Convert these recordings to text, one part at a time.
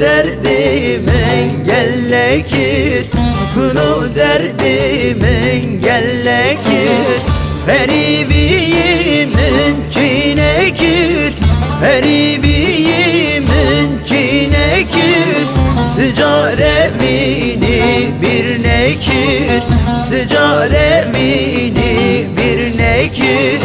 derdim engellekir, kulu derdim engellekir. Heribiyimin cinekir, heribiyimin cinekir. Ticaremini bir nekir, ticaremini bir nekir.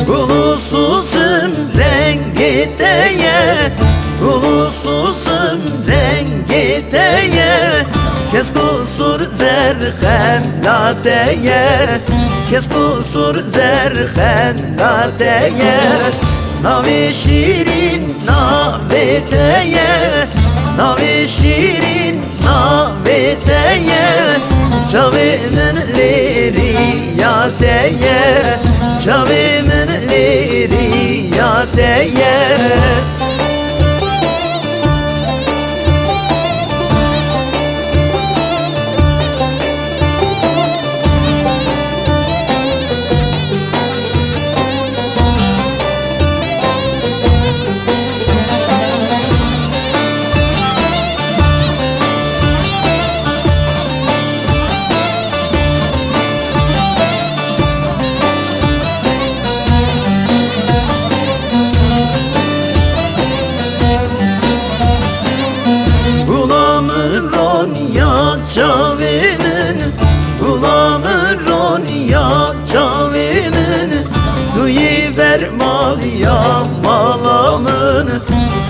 Ulusuzum rengiteye, ulusuzum rengiteye. Kes kusur zerhemlateye, kes kusur zerhemlateye. Navi şirin naveteye, navi şirin naveteye. Çavimin liriyateye, çavimin liriyateye. Çavimin, ulamın ronya çavimin. Tuyi ver mal ya malamın,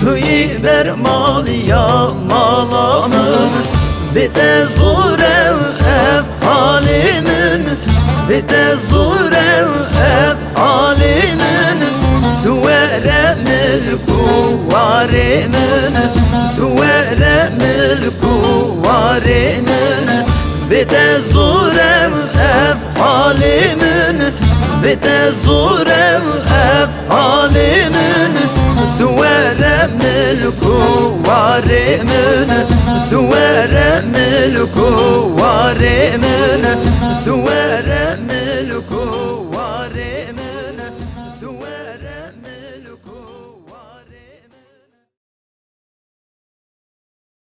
tuyi ver mal ya malamın. Bite zurev ev halimin, bite zurev ev halimin. Tuvere milku varimin, tuvere milku varimin. Bite zurev ev halimin, bite zurev